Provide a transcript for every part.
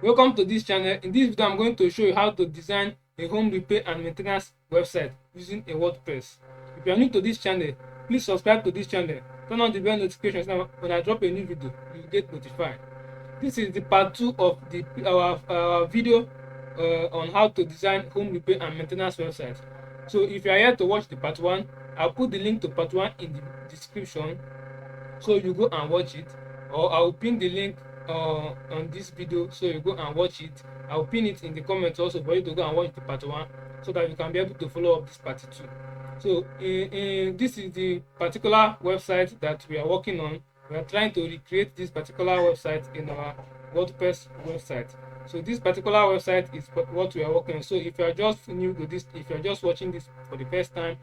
Welcome to this channel. In this video, I'm going to show you how to design a home repair and maintenance website using a WordPress. If you are new to this channel, please subscribe to this channel. Turn on the bell notifications now. When I drop a new video, you will get notified. This is the part 2 of our video on how to design home repair and maintenance websites. So if you are here to watch the part 1, I'll put the link to part 1 in the description, so you go and watch it, or I'll pin the link on this video so you go and watch it. I'll pin it in the comments also for you to go and watch the part 1, so that you can be able to follow up this part 2. So this is the particular website that we are working on. We are trying to recreate this particular website in our WordPress website. So this particular website is what we are working on. So if you are just new to this, if you are just watching this for the first time,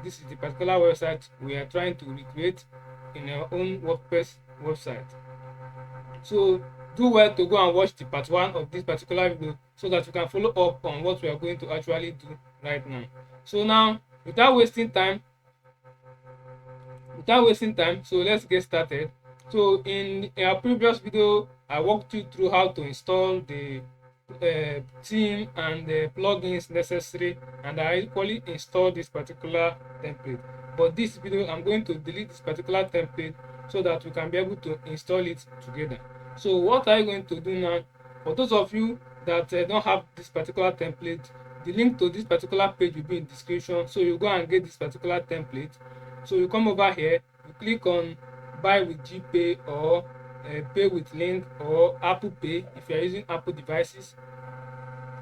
this is the particular website we are trying to recreate in our own WordPress website. So do well to go and watch the part 1 of this particular video so that you can follow up on what we are going to actually do right now. So now, without wasting time, so let's get started. So in our previous video, I walked you through how to install the theme and the plugins necessary, and I equally installed this particular template. But this video, I'm going to delete this particular template so that we can be able to install it together. So what are you going to do now? For those of you that don't have this particular template, the link to this particular page will be in the description. So you go and get this particular template. So you come over here, you click on buy with GPay or pay with link or Apple Pay if you are using Apple devices,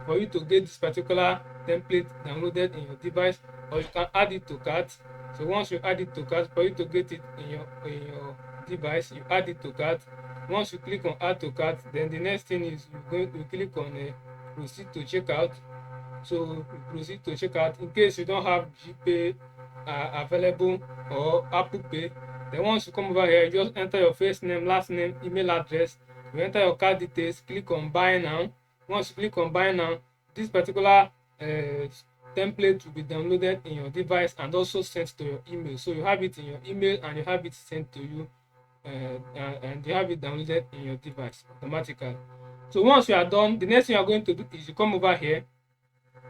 for you to get this particular template downloaded in your device, or you can add it to cart. So once you add it to cart, for you to get it in your device, you add it to cart. Once you click on add to cart, then the next thing is you click on proceed to checkout. So you proceed to checkout in case you don't have GPay available or Apple Pay. Then once you come over here, you just enter your first name, last name, email address. You enter your card details, click on buy now. Once you click on buy now, this particular template will be downloaded in your device and also sent to your email. So you have it in your email and you have it sent to you, and you have it downloaded in your device automatically. So once you are done, the next thing you are going to do is you come over here,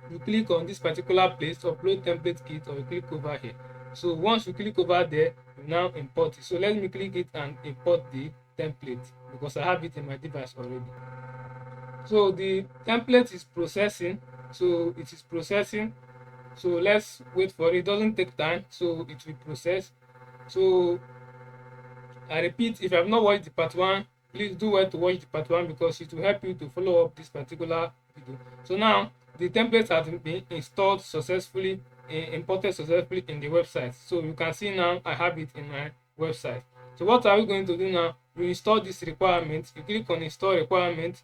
you click on this particular place, upload template kit, or you click over here. So once you click over there, you now import it. So let me click it and import the template because I have it in my device already. So the template is processing. So it is processing. So let's wait for it. It doesn't take time, so it will process. So I repeat, if you have not watched the part 1, please do well to watch the part 1 because it will help you to follow up this particular video. So now the template has been installed successfully, imported successfully in the website. So you can see now I have it in my website. So what are we going to do now? You install this requirement. You click on install requirement,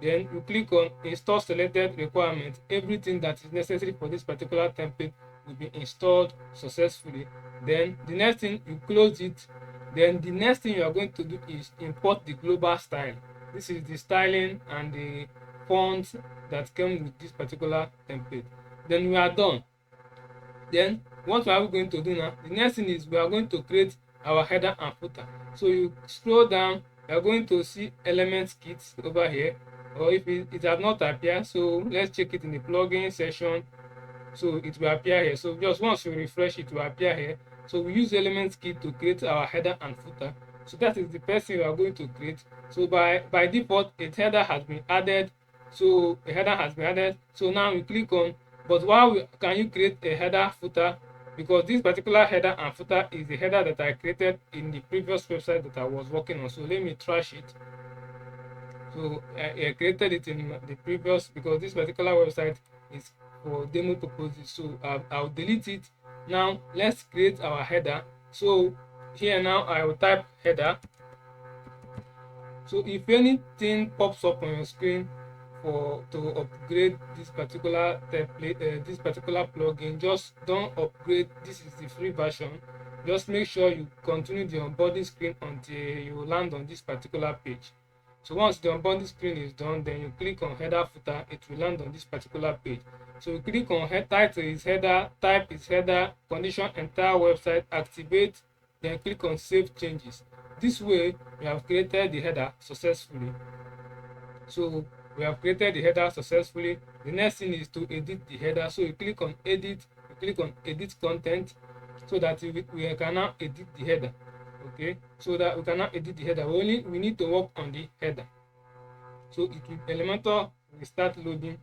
then you click on install selected requirement. Everything that is necessary for this particular template will be installed successfully. Then the next thing, you close it. Then the next thing you are going to do is import the global style. This is the styling and the fonts that came with this particular template. Then we are done. Then what are we going to do now? The next thing is we are going to create our header and footer. So you scroll down, you are going to see element kits over here, or if it has not appeared, so let's check it in the plugin section. So it will appear here. So just once you refresh, it will appear here. So we use element kit to create our header and footer. So that is the first thing we are going to create. So by default, a header has been added. So a header has been added. So now we click on, but can you create a header footer? Because this particular header and footer is the header that I created in the previous website that I was working on. So let me trash it. So I created it in the previous, because this particular website is for demo purposes. So I'll delete it. Now let's create our header. So here now I will type header. So if anything pops up on your screen to upgrade this particular template, this particular plugin, just don't upgrade. This is the free version. Just make sure you continue the onboarding screen until you land on this particular page. So once the onboarding screen is done, then you click on header footer, it will land on this particular page. So you click on title is header, type is header, condition entire website, activate, then click on save changes. This way we have created the header successfully. So we have created the header successfully. The next thing is to edit the header. So you click on edit, you click on edit content, so that we can now edit the header. Okay, so that we can now edit the header. We need to work on the header. So Elementor will start loading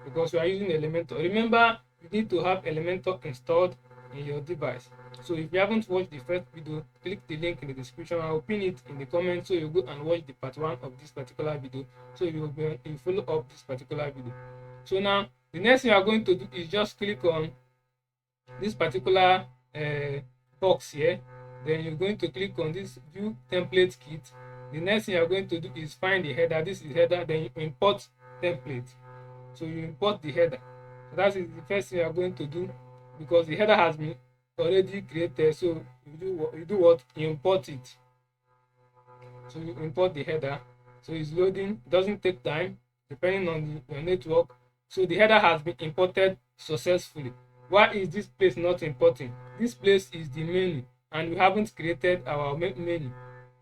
because we are using Elementor. Remember, you need to have Elementor installed in your device. So if you haven't watched the first video, click the link in the description. I will pin it in the comments, so you go and watch the part 1 of this particular video, so you follow up this particular video. So now the next thing you are going to do is just click on this particular box here. Then you're going to click on this view template kit. The next thing you're going to do is find the header. This is header. Then you import template. So you import the header. So that is the first thing you're going to do, because the header has been already created. So you do what? You import it. So you import the header. So it's loading. It doesn't take time depending on your network. So the header has been imported successfully. Why is this place not importing? This place is the menu, and we haven't created our menu.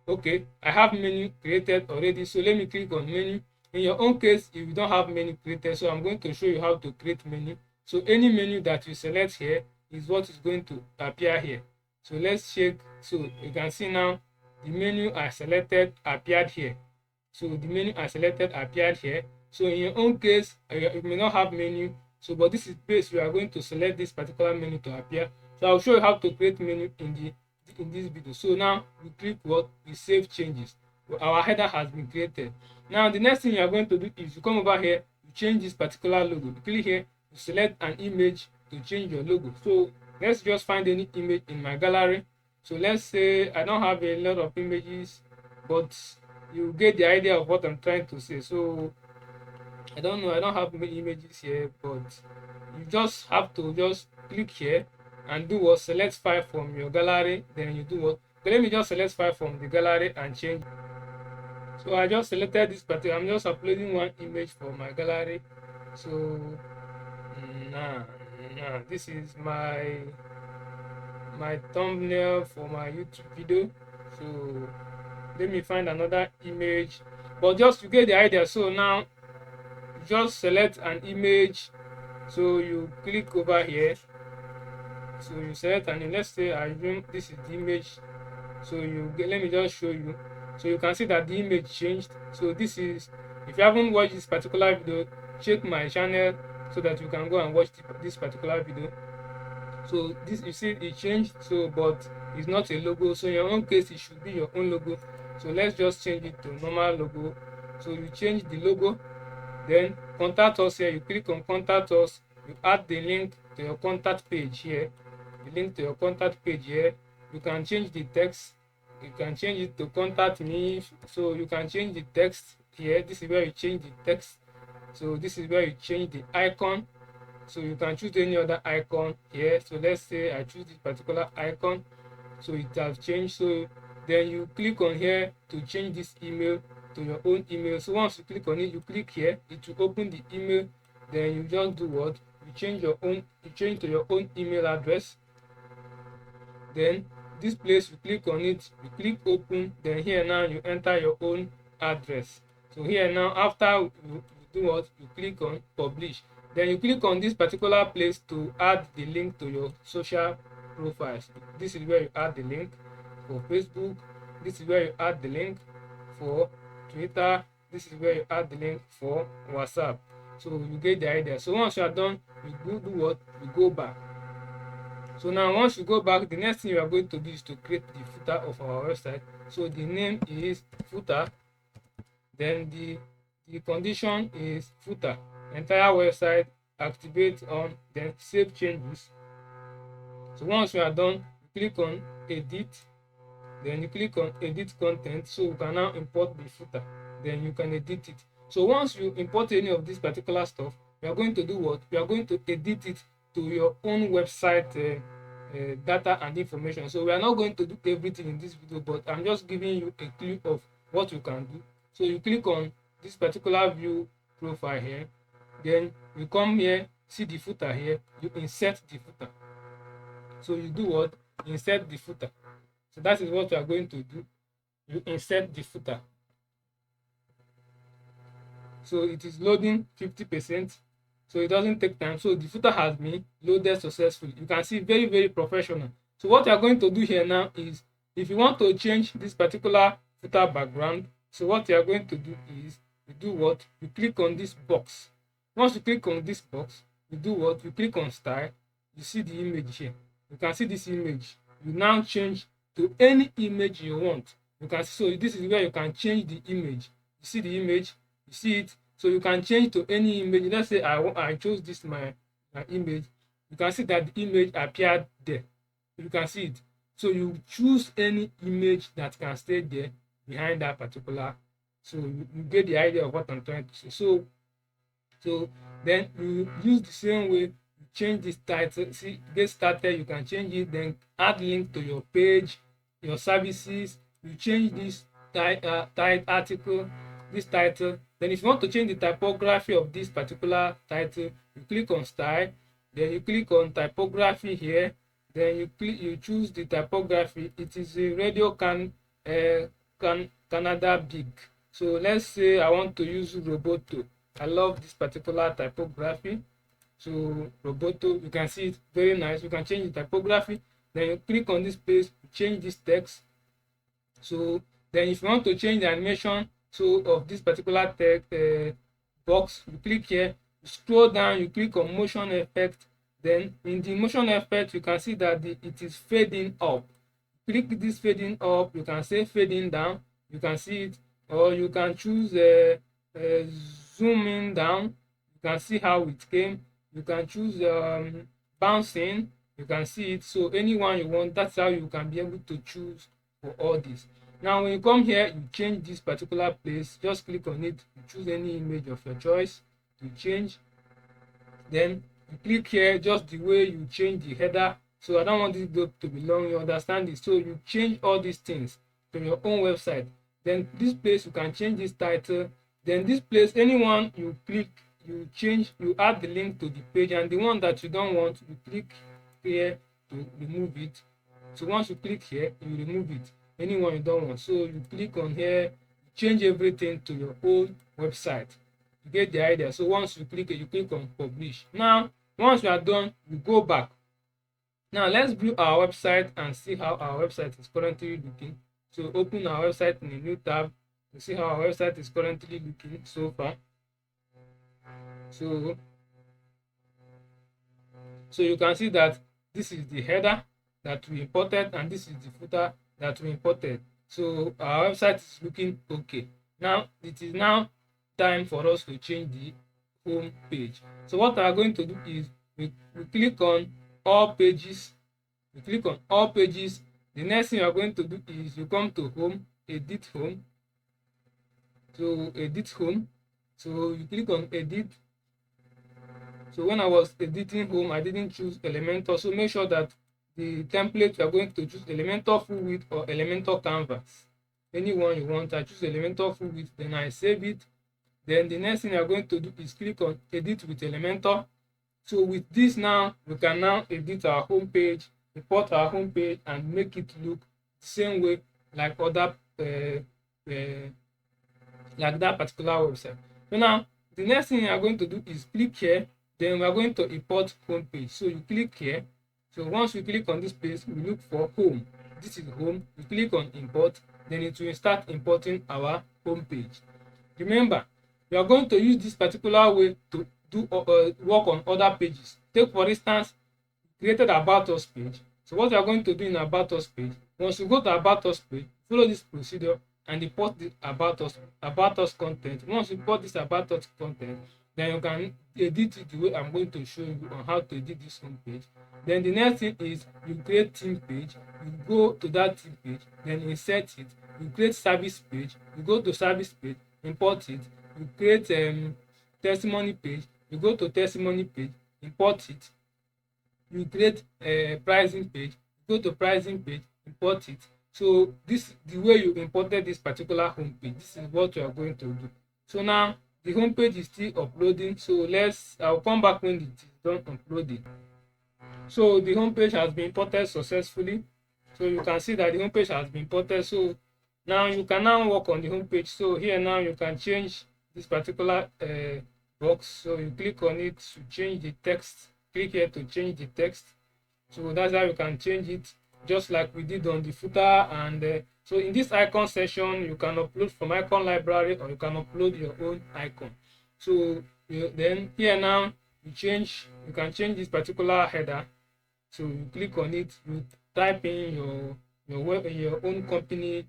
Okay, I have menu created already, so let me click on menu. In your own case, if you don't have menu created, so I'm going to show you how to create menu. So any menu that you select here is what is going to appear here. So let's check. So you can see now the menu I selected appeared here. So the menu I selected appeared here. So in your own case, you may not have menu. So but this is place you are going to select this particular menu to appear. So I'll show you how to create menu in this video. So now we click what? We save changes. Our header has been created. Now the next thing you are going to do is you come over here, you change this particular logo. You click here, you select an image to change your logo. So let's just find any image in my gallery. So let's say I don't have a lot of images, but you get the idea of what I'm trying to say. So I don't know, I don't have many images here, but you just have to just click here and do what? Select file from your gallery. Then you do what? Okay, let me just select file from the gallery and change. So I just selected this particular. I'm just uploading one image for my gallery. So now this is my thumbnail for my YouTube video. So let me find another image, but just to get the idea. So now just select an image. So you click over here. So you select, and let's say I assume this is the image. So let me just show you. So you can see that the image changed. So this is, if you haven't watched this particular video, check my channel so that you can go and watch this particular video. So this, you see it changed, so but it's not a logo. So in your own case, it should be your own logo. So let's just change it to normal logo. So you change the logo, then contact us here. You click on contact us, you add the link to your contact page here. The link to your contact page here. You can change the text. You can change it to contact me. So you can change the text here. This is where you change the text. So this is where you change the icon. So you can choose any other icon here. So let's say I choose this particular icon. So it has changed. So then you click on here to change this email to your own email. So once you click on it, you click here, it will open the email. Then you just do what? You change to your own email address. Then this place, you click on it, you click open. Then here now you enter your own address. So here now, after you do what? You click on publish. Then you click on this particular place to add the link to your social profiles. This is where you add the link for Facebook. This is where you add the link for Twitter. This is where you add the link for WhatsApp. So you get the idea. So once you are done, you go do what? You go back. So now once you go back, the next thing you are going to do is to create the footer of our website. So the name is footer. Then the condition is footer. Entire website, activate on, then save changes. So once you are done, you click on edit. Then you click on edit content. So you can now import the footer. Then you can edit it. So once you import any of this particular stuff, you are going to do what? You are going to edit it to your own website data and information. So we are not going to do everything in this video, but I'm just giving you a clue of what you can do. So you click on this particular view profile here. Then you come here, see the footer here, you insert the footer. So you do what? Insert the footer. So that is what you are going to do. You insert the footer. So it is loading 50%, so it doesn't take time. So the footer has been loaded successfully. You can see very professional. So what you are going to do here now is, if you want to change this particular footer background, so what you are going to do is, you do what, you click on this box. Once you click on this box, you do what, you click on style. You see the image here, you can see this image. You now change to any image you want. You can see, so this is where you can change the image. You see the image, you see it. So you can change to any image. Let's say I chose this my image. You can see that the image appeared there. You can see it. So you choose any image that can stay there behind that particular. So you get the idea of what I'm trying to say. So then you use the same way. You change this title. See, get started. You can change it. Then add link to your page, your services. You change this article, this title. Then if you want to change the typography of this particular title, you click on style. Then you click on typography here. Then you choose the typography. It is a Radio Canada Big. So let's say I want to use Roboto. I love this particular typography. So Roboto, you can see it, very nice. You can change the typography. Then you click on this place, change this text. So then if you want to change the animation of this particular text box, you click here, you scroll down, you click on motion effect. Then in the motion effect, you can see that it is fading up. Click this fading up, you can say fading down, you can see it, or you can choose zooming down. You can see how it came. You can choose bouncing, you can see it. So anyone you want, that's how you can be able to choose for all this. Now when you come here, you change this particular place, just click on it, you choose any image of your choice, you change. Then you click here, just the way you change the header. So I don't want this to be long, you understand it. So you change all these things to your own website. Then this place, you can change this title. Then this place, anyone you click, you change, you add the link to the page, and the one that you don't want, you click here to remove it. So once you click here, you remove it, anyone you don't want. So you click on here, change everything to your own website. You get the idea. So once you click it, you click on publish. Now once you are done, you go back. Now let's view our website and see how our website is currently looking. So open our website in a new tab to see how our website is currently looking so far. So you can see that this is the header that we imported, and this is the footer that we imported. So our website is looking okay. Now it is now time for us to change the home page. So what we are going to do is we click on all pages. We click on all pages. The next thing you are going to do is you come to home, edit home. So edit home. So you click on edit. So when I was editing home, I didn't choose Elementor. So make sure that the template you are going to choose Elementor full width or Elementor canvas. Anyone you want. I choose Elementor full width. Then I save it. Then the next thing you are going to do is click on edit with Elementor. So with this now, we can now edit our home page, import our home page, and make it look the same way like other like that particular website. So now the next thing you are going to do is click here. Then we are going to import home page. So you click here. So once you click on this place, we look for home. This is home. You click on import. Then it will start importing our home page. Remember, we are going to use this particular way to do work on other pages. Take for instance, created about us page. So what you are going to do in about us page, once you go to about us page, follow this procedure and import the about us content. Once you import this about us content, then you can edit it the way I'm going to show you on how to edit this home page. Then the next thing is you create theme page. You go to that theme page, then insert it. You create service page. You go to service page, import it. You create testimony page. You go to testimony page, import it. You create a pricing page. You go to pricing page, import it. So this the way you imported this particular home page. This is what you are going to do. So now the home page is still uploading. So I'll come back when it is done uploading. So the home page has been imported successfully. So you can see that the home page has been imported. So now you can now work on the home page. So here now you can change this particular box. So you click on it to change the text. Click here to change the text. So that's how you can change it, just like we did on the footer. And so in this icon section, you can upload from icon library, or you can upload your own icon. So then here now you can change this particular header. So you click on it, you type in your own company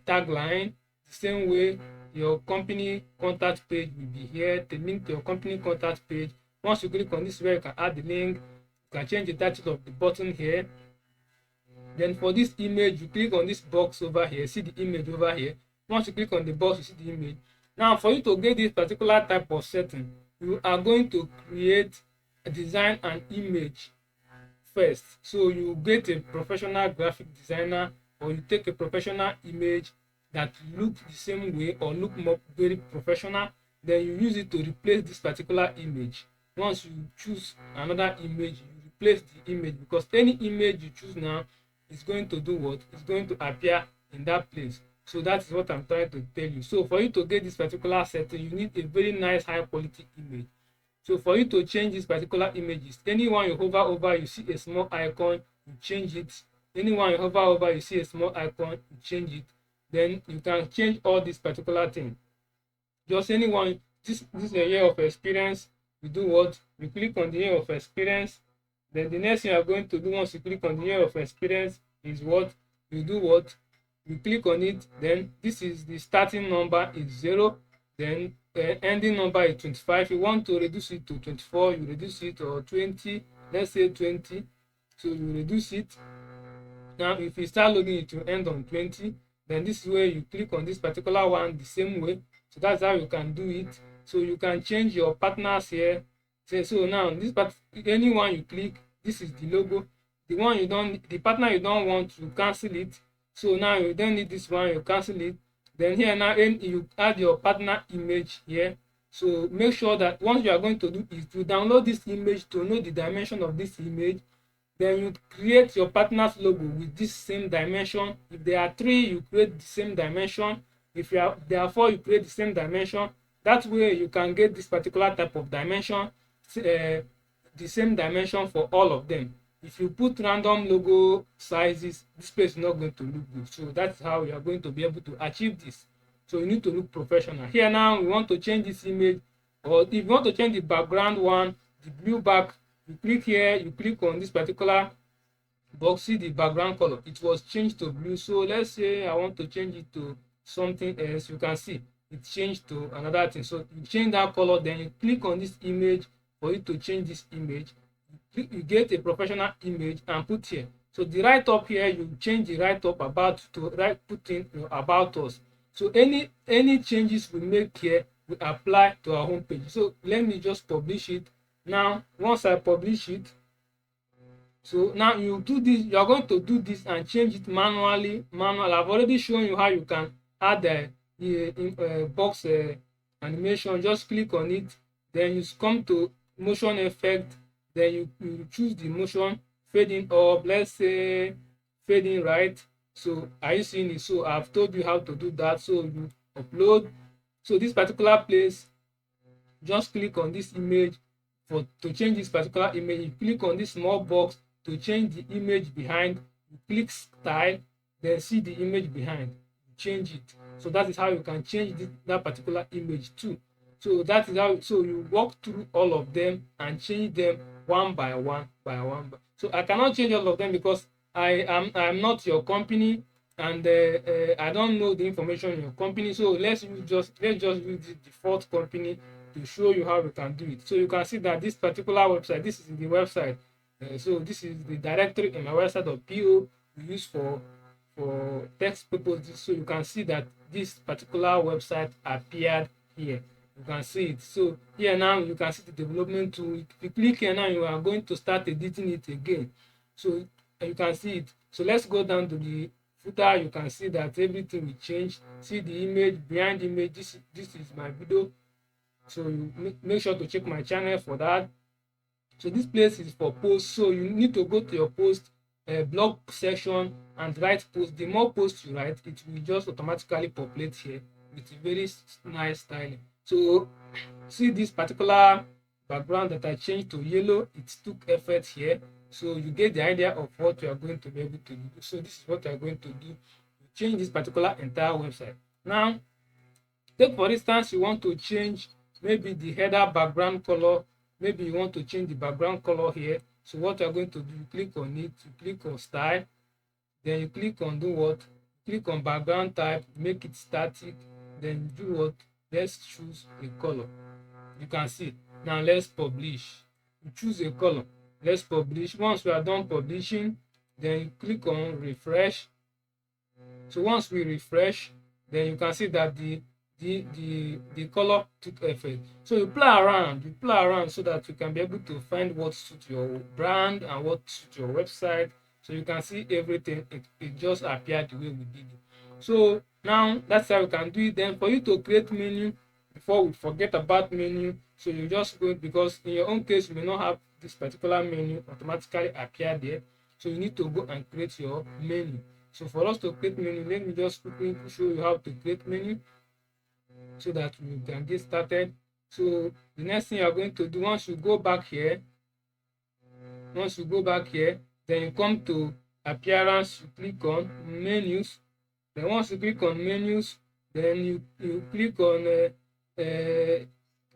tagline. The same way your company contact page will be here, the link to your company contact page. Once you click on this, where you can add the link, you can change the title of the button here. Then for this image, you click on this box over here, see the image over here. Once you click on the box, you see the image. Now for you to get this particular type of setting, you are going to create a design an image first. So you get a professional graphic designer, or you take a professional image that looks the same way or look more very professional, then you use it to replace this particular image. Once you choose another image, you replace the image, because any image you choose now is going to do what? It's going to appear in that place. So that is what I'm trying to tell you. So for you to get this particular setting, you need a very nice high quality image. So for you to change this particular images, anyone you hover over, you see a small icon, you change it. Anyone you hover over, you see a small icon, you change it. Then you can change all this particular thing. Just anyone, this is a year of experience. You do what? You click on the year of experience. Then the next thing you are going to do once you click on the year of experience is what? You do what? You click on it. Then this is the starting number is 0. Then ending number is 25. You want to reduce it to 24, you reduce it, or 20, let's say 20. So you reduce it. Now if you start loading, it will end on 20. Then this is where you click on this particular one the same way. So that's how you can do it. So you can change your partners here. So now this part, anyone you click, this is the logo. The one you don't, the partner you don't want, you cancel it. So now you don't need this one, you cancel it. Then here now you add your partner image here. So make sure that once you are going to do is to download this image to know the dimension of this image. Then you create your partner's logo with this same dimension. If there are 3, you create the same dimension. If there are 4, you create the same dimension. That way you can get this particular type of dimension, the same dimension for all of them. If you put random logo sizes, this place is not going to look good. So that's how you are going to be able to achieve this. So you need to look professional. Here now we want to change this image, or if you want to change the background one, the blue back, you click here, you click on this particular box, see the background color, it was changed to blue. So let's say I want to change it to something else. You can see it changed to another thing. So you change that color, then you click on this image for you to change this image. You get a professional image and put here. So the right up here, you change the right up about to put in about us. So any changes we make here will apply to our home page. So let me just publish it. Now once I publish it, so now you do this, you are going to do this and change it manually. I've already shown you how you can add the box animation. Just click on it, then you come to motion effect, then you choose the motion, fading up, let's say fading right. So are you seeing it? So I've told you how to do that. So you upload. So this particular place, just click on this image to change this particular image. You click on this small box to change the image behind. You click style, then see the image behind, you change it. So that is how you can change that particular image too. So that is how, so you walk through all of them and change them one by one by one. So I cannot change all of them because I am not your company, and I don't know the information in your company. So let's just use the default company to show you how we can do it. So you can see that this particular website, this is the website. So this is the directory in my website.po we use for text purposes. So you can see that this particular website appeared here. You can see it. So here now you can see the development tool. If you click here now, you are going to start editing it again. So you can see it. So let's go down to the footer. You can see that everything will change. See the image behind the image. This is my video. So you make sure to check my channel for that. So this place is for posts. So you need to go to your post blog section and write post. The more posts you write, it will just automatically populate here with very nice styling. So see this particular background that I changed to yellow, it took effort here. So you get the idea of what you are going to be able to do. So this is what you are going to do. You change this particular entire website. Now, take for instance, you want to change maybe the header background color. Maybe you want to change the background color here. So what you are going to do, you click on it, you click on style, then you click on do what? Click on background type, make it static, then do what? Let's choose a color. You can see. Now let's publish. You choose a color. Let's publish. Once we are done publishing, then you click on refresh. So once we refresh, then you can see that the color took effect. So you play around so that you can be able to find what suits your brand and what suits your website. So you can see everything, it just appeared the way we did it. So now that's how you can do it. Then for you to create menu, before we forget about menu, so you just go, because in your own case you may not have this particular menu automatically appear there, so you need to go and create your menu. So for us to create menu, let me just quickly show you how to create menu so that we can get started. So the next thing you are going to do, once you go back here, then you come to appearance, you click on menus. Then once you click on menus, then you click on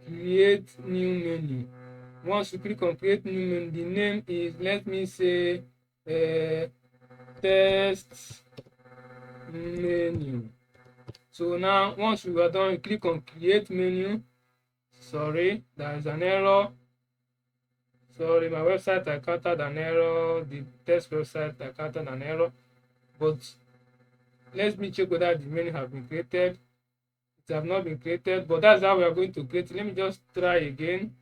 create new menu. Once you click on create new menu, the name is, let me say, test menu. So now once you are done, you click on create menu. Sorry, there is an error. Sorry, my website encountered an error. The test website encountered an error. But let me check whether the menu have been created. It have not been created, but that's how we are going to create it. Let me just try again.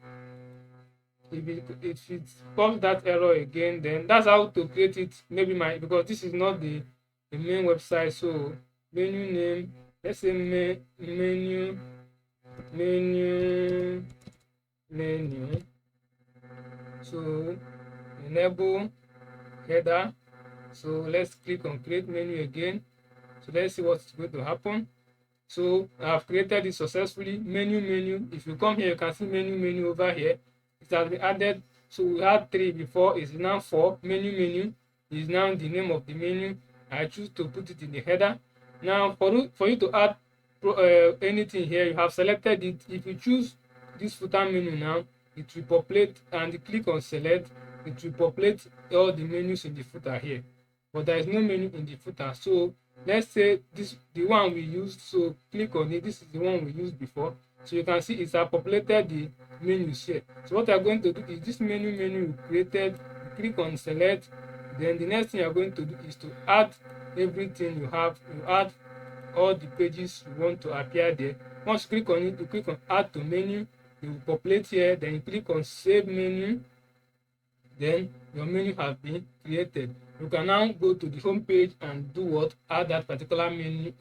If it pops that error again, then that's how to create it. Maybe because this is not the main website. So menu name, let's say menu. So enable header. So let's click on create menu again. So let's see what's going to happen. So I've created it successfully. Menu. If you come here, you can see menu over here. It has been added. So we had 3 before, it's now 4. Menu is now the name of the menu. I choose to put it in the header. Now for you to add anything here, you have selected it. If you choose this footer menu now, it will populate, and you click on select, it will populate all the menus in the footer here, but there is no menu in the footer. So let's say this the one we used, so click on it. This is the one we used before, so you can see it's populated the menus here. So what I'm going to do is this menu you created, you click on select, then the next thing you're going to do is to add everything you have. You add all the pages you want to appear there. Once you click on it, you click on add to menu, it will populate here, then you click on save menu, then your menu has been created. You can now go to the home page and do what? Add that particular menu,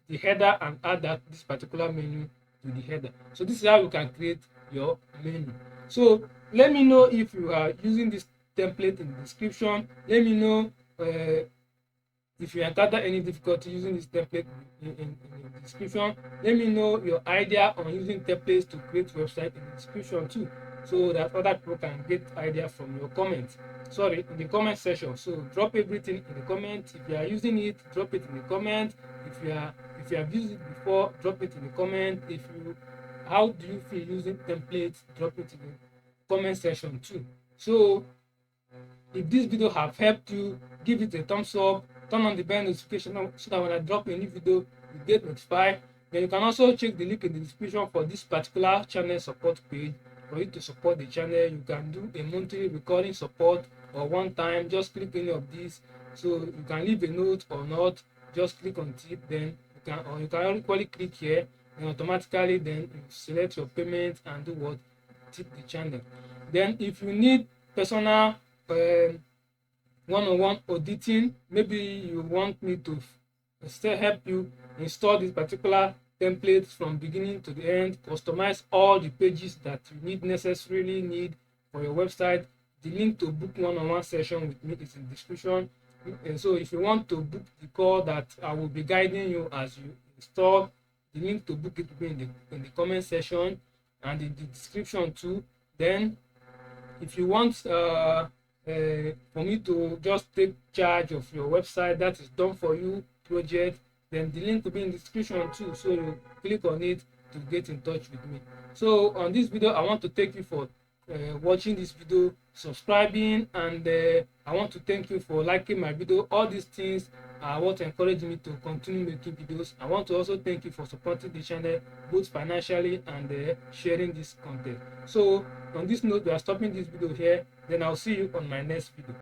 the header, and add this particular menu to the header. So this is how you can create your menu. So let me know if you are using this template in the description. Let me know if you encounter any difficulty using this template in the description. Let me know your idea on using templates to create website in the description too, so that other people can get idea from your comments. Sorry, in the comment section. So drop everything in the comments. If you are using it, drop it in the comment. If you have used it before, drop it in the comment. How do you feel using templates? Drop it in the comment section too. So if this video have helped you, give it a thumbs up, turn on the bell notification so that when I drop a new video, you get notified. Then you can also check the link in the description for this particular channel support page. For you to support the channel, you can do a monthly recurring support or one time. Just click any of these. So you can leave a note or not. Just click on tip, then you can equally click here, and automatically then you select your payment and do what? Tip the channel. Then if you need personal one-on-one auditing, maybe you want me to still help you install this particular template from beginning to the end, customize all the pages that you necessarily need for your website. The link to book one-on-one session with me is in the description. And so if you want to book the call that I will be guiding you as you install The link to book it will be in the comment section and in the description too. Then if you want for me to just take charge of your website, that is done for you project, then the link will be in the description too, so you click on it to get in touch with me. So on this video, I want to thank you for watching this video, subscribing, and I want to thank you for liking my video. All these things are what encourage me to continue making videos. I want to also thank you for supporting the channel both financially and sharing this content. So on this note, we are stopping this video here. Then I'll see you on my next video.